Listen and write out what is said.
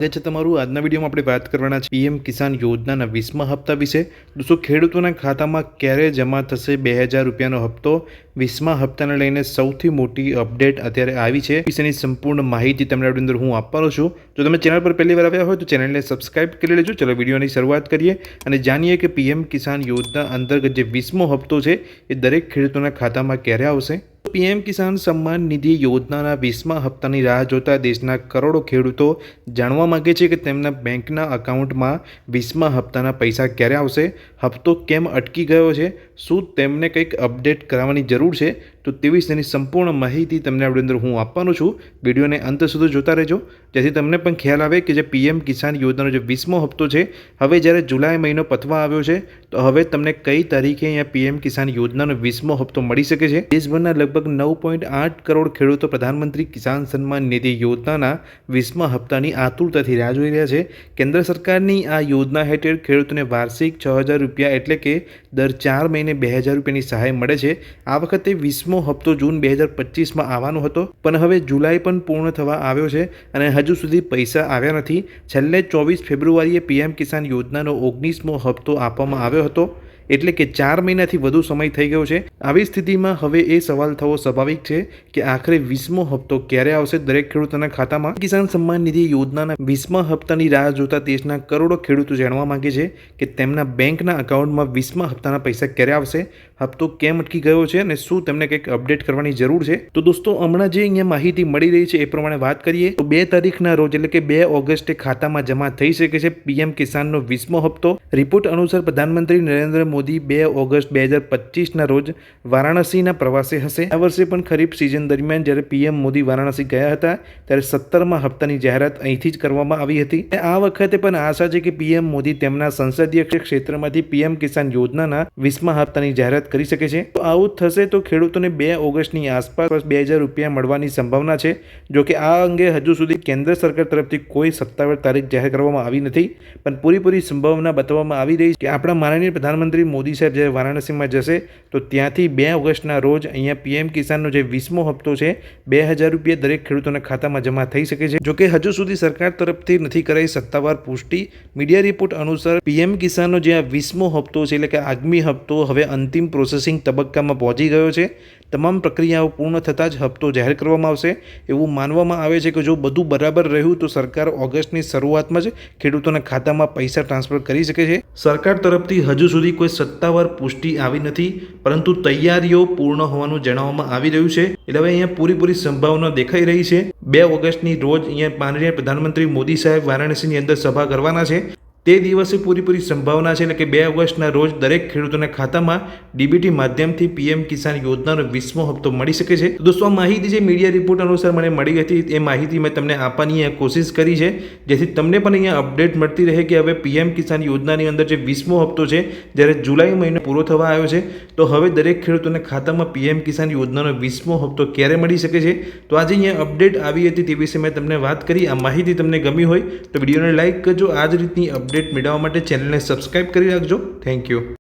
તમારું આજના વિડીયોમાં આપણે વાત કરવાના છે પીએમ કિસાન યોજનાના 20મા હપ્તા વિશે। દોસ્તો, ખેડૂતોના ખાતામાં ક્યારે જમા થશે 2000 રૂપિયાનો હપ્તો? 20મા હપ્તાને લઈને સૌથી મોટી અપડેટ અત્યારે આવી છે। વિશેની સંપૂર્ણ માહિતી તમને અંદર હું આપવાનો છું। જો તમે ચેનલ પર પહેલી વાર આવ્યા હોય તો ચેનલને સબસ્ક્રાઇબ કરી લેજો। ચલો વિડીયોની શરૂઆત કરીએ અને જાણીએ કે પીએમ કિસાન યોજના અંતર્ગત જે 20મો હપ્તો છે એ દરેક ખેડૂતોના ખાતામાં ક્યારે આવશે। પીએમ કિસાન સન્માન નિધિ યોજનાના 20મા હપ્તાની રાહ જોતા દેશના કરોડો ખેડૂતો જાણવા માગે છે કે તેમના બેંકના એકાઉન્ટમાં 20મા હપ્તાના પૈસા ક્યારે આવશે, હપ્તો કેમ અટકી ગયો છે, શું તેમને કંઈક અપડેટ કરાવવાની જરૂર છે? તો તે વિશેની સંપૂર્ણ માહિતી તમને અંદર હું આપવાનો છું। વિડીયોને અંત સુધી જોતા રહેજો જેથી તમને પણ ખ્યાલ આવે કે જે પીએમ કિસાન યોજનાનો જે 20મો હપ્તો છે, હવે જ્યારે જુલાઈ મહિનો પતવા આવ્યો છે તો હવે તમને કઈ તારીખે અહીંયા પીએમ કિસાન યોજનાનો 20મો હપ્તો મળી શકે છે। દેશભરના લગભગ 9.8 કરોડ ખેડૂતો પ્રધાનમંત્રી કિસાન સન્માન નિધિ યોજનાના 20મા હપ્તાની આતુરતાથી રાહ જોઈ રહ્યા છે। કેન્દ્ર સરકારની આ યોજના હેઠળ ખેડૂતોને વાર્ષિક 6000 રૂપિયા એટલે કે દર 4 મહિને 2000 રૂપિયાની સહાય મળે છે। આ વખતે 20મો હપ્તો જૂન 2025માં આવવાનો હતો, પણ હવે જુલાઈ પણ પૂર્ણ થવા આવ્યો છે અને હજુ સુધી પૈસા આવ્યા નથી। છેલ્લે 24 ફેબ્રુઆરીએ પીએમ કિસાન યોજનાનો 19મો હપ્તો આપવામાં આવ્યો હતો, એટલે કે 4 મહિનાથી વધુ સમય થઈ ગયો છે। આવી સ્થિતિમાં હવે એ સવાલ થવો સ્વાભાવિક છે કે આખરે 20મો હપ્તો ક્યારે આવશે દરેક ખેડૂતોના ખાતામાં। કિસાન સન્માન નિધિ યોજનાના 20મા હપ્તાની રાહ જોતા દેશના કરોડો ખેડૂતો જાણવા માંગે છે કે તેમના બેંકના એકાઉન્ટમાં 20મા હપ્તાના પૈસા ક્યારે આવશે, હપ્તો કેમ અટકી ગયો છે અને શું તેમને કંઈક અપડેટ કરવાની જરૂર છે। તો દોસ્તો, હમણાં જે અહીંયા માહિતી મળી રહી છે એ પ્રમાણે વાત કરીએ તો 2 તારીખના રોજ એટલે કે 2 ઓગસ્ટે ખાતામાં જમા થઈ શકે છે પીએમ કિસાનનો 20મો હપ્તો। રિપોર્ટ અનુસાર પ્રધાનમંત્રી નરેન્દ્ર મોદી 2 ઓગસ્ટ 2025ના રોજ વારાણસીના પ્રવાસે હશે। આ વર્ષે પણ ખરીફ સિઝન દરમિયાન જ્યારે પીએમ મોદી વારાણસી ગયા હતા ત્યારે 17મા હપ્તાની જાહેરાત અહીંથી જ કરવામાં આવી હતી। આ વખતે પણ આશા છે કે પીએમ મોદી તેમના સંસદીય ક્ષેત્રમાંથી પીએમ કિસાન યોજનાના 20મા હપ્તાની જાહેરાત કરી શકે છે। તો આવું થશે તો ખેડૂતોને 2 ઓગસ્ટની આસપાસ 2000 રૂપિયા મળવાની સંભાવના છે। જો કે આ અંગે હજુ સુધી કેન્દ્ર સરકાર તરફથી કોઈ સત્તાવાર તારીખ જાહેર કરવામાં આવી નથી, પણ પૂરી સંભાવના બતાવવામાં આવી રહી છે કે આપણા માનનીય પ્રધાનમંત્રી મોદી સાહેબ જ્યારે વારાણસીમાં જશે તો ત્યાંથી 2 ઓગસ્ટના રોજ અહીંયા પીએમ કિસાનનો જે 20મો હપ્તો છે 2000 રૂપિયા દરેક ખેડૂતોના ખાતામાં જમા થઈ શકે છે। જો કે હજુ સુધી સરકાર તરફથી નથી કરાઈ સત્તાવાર પુષ્ટિ। મીડિયા રિપોર્ટ અનુસાર પીએમ કિસાનનો જે આ 20મો હપ્તો છે એટલે કે આગામી હપ્તો હવે અંતિમ પ્રોસેસિંગ તબક્કામાં પહોંચી ગયો છે। તમામ પ્રક્રિયાઓ પૂર્ણ થતાં જ હપ્તો જાહેર કરવામાં આવશે એવું માનવામાં આવે છે કે જો બધું બરાબર રહ્યું તો સરકાર ઓગસ્ટની શરૂઆતમાં જ ખેડૂતોના ખાતામાં પૈસા ટ્રાન્સફર કરી શકે છે। સરકાર તરફથી હજુ સુધી કોઈ સત્તાવાર પુષ્ટિ આવી નથી, પરંતુ તૈયારીઓ પૂર્ણ હોવાનું જણાવવામાં આવી રહ્યું છે। એટલે હવે અહીંયા પૂરી સંભાવના દેખાઈ રહી છે। 2 ઓગસ્ટની રોજ અહીંયા માનનીય પ્રધાનમંત્રી મોદી સાહેબ વારાણસીની અંદર સભા કરવાના છે। તે દિવસે પૂરી સંભાવના છે એટલે કે 2 ઓગસ્ટના રોજ દરેક ખેડૂતોના ખાતામાં ડીબીટી માધ્યમથી પીએમ કિસાન યોજનાનો 20મો હપ્તો મળી શકે છે। દોસ્તો, આ માહિતી જે મીડિયા રિપોર્ટ અનુસાર મને મળી હતી એ માહિતી મેં તમને આપવાની કોશિશ કરી છે જેથી તમને પણ અહીંયા અપડેટ મળતી રહે કે હવે પીએમ કિસાન યોજનાની અંદર જે 20મો હપ્તો છે જ્યારે જુલાઈ મહિનો પૂરો થવા આવ્યો છે તો હવે દરેક ખેડૂતોના ખાતામાં પીએમ કિસાન યોજનાનો 20મો હપ્તો ક્યારે મળી શકે છે। તો આજે અહીંયા અપડેટ આવી હતી તે વિશે મેં તમને વાત કરી। આ માહિતી તમને ગમી હોય તો વિડીયોને લાઇક કરજો। આ જ રીતની અપડેટ મેળવવા માટે ચેનલને સબસ્ક્રાઇબ કરી રાખજો। Thank you.